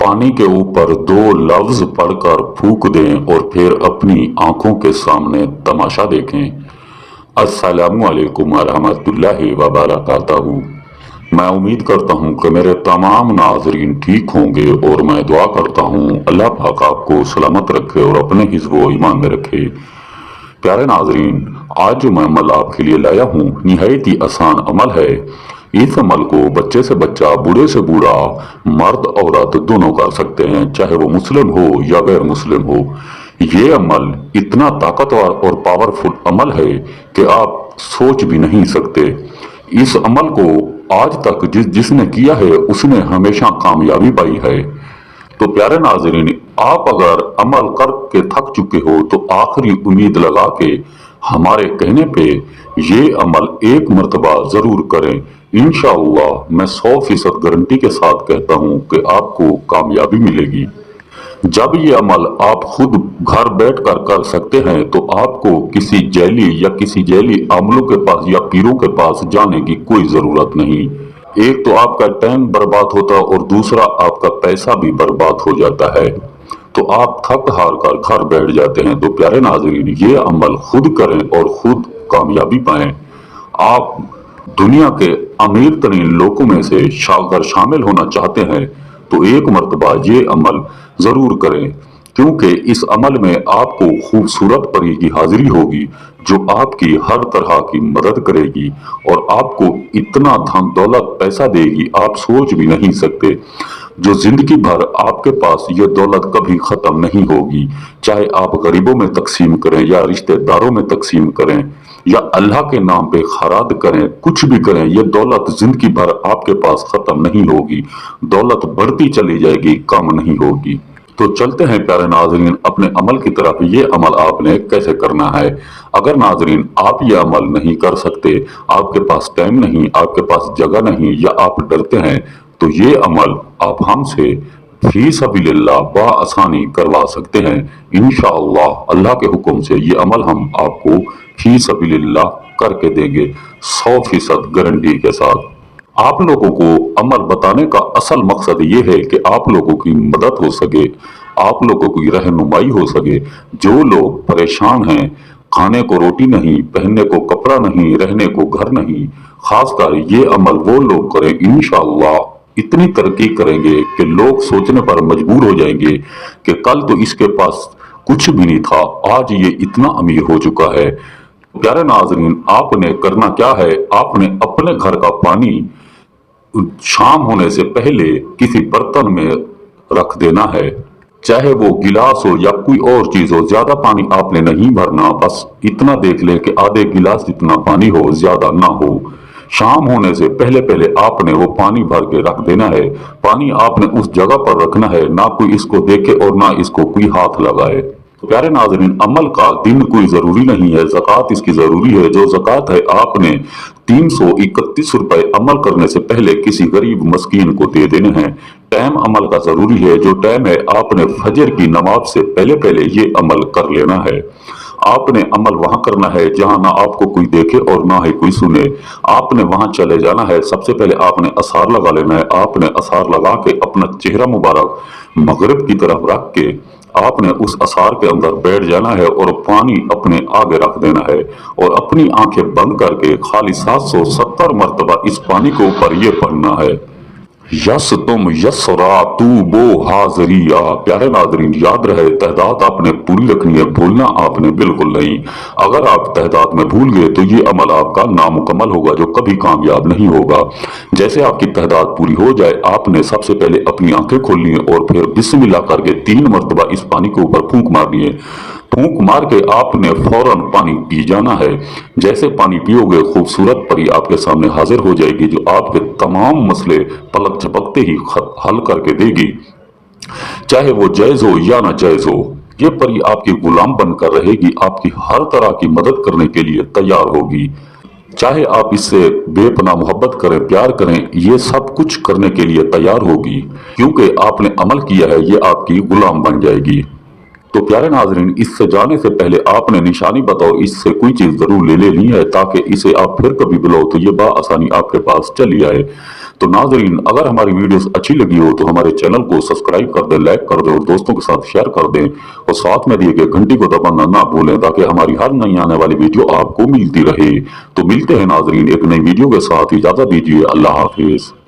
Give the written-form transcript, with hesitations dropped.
पानी के ऊपर दो लफ्ज पढ़कर फूंक दें और फिर अपनी आंखों के सामने तमाशा देखें। अस्सलामु अलैकुम वरहमतुल्लाहि वबरकातहू। मैं उम्मीद करता हूँ कि मेरे तमाम नाजरीन ठीक होंगे और मैं दुआ करता हूँ अल्लाह पाक आपको सलामत रखे और अपने हिज़्ब ईमान में रखे। प्यारे नाजरीन, आज जो मैं अमल आपके लिए लाया हूँ निहायत ही आसान अमल है। इस अमल को बच्चे से बच्चा, बूढ़े से बूढ़ा, मर्द औरत दोनों कर सकते हैं, चाहे वो मुस्लिम हो या गैर मुस्लिम हो। ये अमल इतना ताकतवर और पावरफुल अमल है कि आप सोच भी नहीं सकते। इस अमल को आज तक जिसने किया है उसने हमेशा कामयाबी पाई है। तो प्यारे नाजरीन, आप अगर अमल करके थक चुके हो तो आखिरी उम्मीद लगा के हमारे कहने पे ये अमल एक मर्तबा जरूर करें। इंशाअल्लाह मैं 100% गारंटी के साथ कहता हूँ कि आपको कामयाबी मिलेगी। जब ये अमल आप खुद घर बैठ कर सकते हैं तो आपको किसी जैली या किसी जैली आमलों के पास या पीरों के पास जाने की कोई जरूरत नहीं। एक तो आपका टाइम बर्बाद होता है और दूसरा आपका पैसा भी बर्बाद हो जाता है, तो आप थक हार कर घर बैठ जाते हैं। तो प्यारे नाजरीन, ये अमल खुद करें और खुद कामयाबी पाएं। आप दुनिया के अमीर तरीन लोगों में से अगर शामिल होना चाहते हैं तो एक मर्तबा ये अमल जरूर करें, क्योंकि इस अमल में आपको खूबसूरत परी की हाजिरी होगी जो आपकी हर तरह की मदद करेगी और आपको इतना धन दौलत पैसा देगी आप सोच भी नहीं सकते, जो जिंदगी भर आपके पास ये दौलत कभी खत्म नहीं होगी। चाहे आप गरीबों में तकसीम करें या रिश्तेदारों में तकसीम करें या अल्लाह के नाम पे खैरात करें, कुछ भी करें, ये दौलत जिंदगी भर आपके पास खत्म नहीं होगी। दौलत बढ़ती चली जाएगी, कम नहीं होगी। तो चलते हैं प्यारे नाजरीन अपने अमल की तरफ। ये अमल आपने कैसे करना है। अगर नाजरीन आप ये अमल नहीं कर सकते, आपके पास टाइम नहीं, आपके पास जगह नहीं या आप डरते हैं, तो ये अमल आप हमसे फी सबीलिल्लाह बआसानी करवा सकते हैं। इंशाअल्लाह अल्लाह के हुक्म से ये अमल हम आपको फी सबीलिल्लाह करके देंगे 100% गारंटी के साथ। आप लोगों को अमल बताने का असल मकसद ये है कि आप लोगों की मदद हो सके, आप लोगों की रहनुमाई हो सके। जो लोग परेशान हैं, खाने को रोटी नहीं, पहनने को कपड़ा नहीं, रहने को घर नहीं, खासकर ये अमल वो लोग करें, इंशाअल्लाह इतनी तरक्की करेंगे कि लोग सोचने पर मजबूर हो जाएंगे कि कल तो इसके पास कुछ भी नहीं था, आज ये इतना अमीर हो चुका है। प्यारे नाजरीन, आपने करना क्या है, आपने अपने घर का पानी शाम होने से पहले किसी बर्तन में रख देना है, चाहे वो गिलास हो या कोई और चीज हो। ज्यादा पानी आपने नहीं भरना, बस इतना देख ले कि आधे गिलास जितना पानी हो, ज्यादा ना हो। शाम होने से पहले पहले आपने वो पानी भर के रख देना है। पानी आपने उस जगह पर रखना है, ना कोई इसको देखे और ना इसको कोई हाथ लगाए। तो प्यारे नाजरीन, अमल का दिन कोई जरूरी नहीं है, ज़कात इसकी जरूरी है। जो ज़कात है आपने 331 रुपए अमल करने से पहले किसी गरीब मस्कीन को दे देने हैं। टाइम अमल का जरूरी है, जो टाइम है आपने फजर की नमाज से पहले पहले ये अमल कर लेना है। आपने अमल वहां करना है जहां ना आपको कोई देखे और ना ही कोई सुने। आपने वहां चले जाना है, सबसे पहले आपने असार लगा लेना है। आपने असार लगा के अपना चेहरा मुबारक मगरिब की तरफ रख के आपने उस असार के अंदर बैठ जाना है और पानी अपने आगे रख देना है और अपनी आंखें बंद करके खाली 770 मरतबा इस पानी के ऊपर ये पढ़ना है, यस तुम यसरा तू बो हाजरिया। प्यारे नाजरीन, याद रहे तहदाद आपने पूरी रखनी है, भूलना आपने बिल्कुल नहीं। अगर आप तहदाद में भूल गए तो ये अमल आपका नामुकम्मल होगा, जो कभी कामयाब नहीं होगा। जैसे आपकी तहदाद पूरी हो जाए, आपने सबसे पहले अपनी आंखें खोलनी है और फिर बिस्मिल्लाह करके 3 मरतबा इस पानी के ऊपर फूंक मारनी है। फूंक मार के आपने फौरन पानी पी जाना है। जैसे पानी पियोगे, खूबसूरत परी आपके सामने हाजिर हो जाएगी, जो आपके तमाम मसले पलक झपकते ही हल करके देगी, चाहे वो जायज हो या ना जायज हो। ये परी आपकी गुलाम बनकर रहेगी, आपकी हर तरह की मदद करने के लिए तैयार होगी। चाहे आप इससे बेपनाह मोहब्बत करें, प्यार करें, ये सब कुछ करने के लिए तैयार होगी, क्योंकि आपने अमल किया है। ये आपकी गुलाम बन जाएगी। तो प्यारे नाजरीन, इससे जाने से पहले आपने निशानी बताओ, इससे कोई चीज जरूर ले लेनी है ताकि इसे आप फिर कभी बुलाओ तो ये बआसानी आपके पास चली आए। تو ناظرین اگر ہماری ویڈیوز اچھی لگی ہو تو ہمارے چینل کو سبسکرائب کر دیں، لائک کر دیں اور دوستوں کے ساتھ شیئر کر دیں اور ساتھ میں دیے گئے گھنٹی کو دبانا نہ بھولیں تاکہ ہماری ہر نئی آنے والی ویڈیو آپ کو ملتی رہے۔ تو ملتے ہیں ناظرین ایک نئی ویڈیو کے ساتھ، اجازت دیجیے، اللہ حافظ۔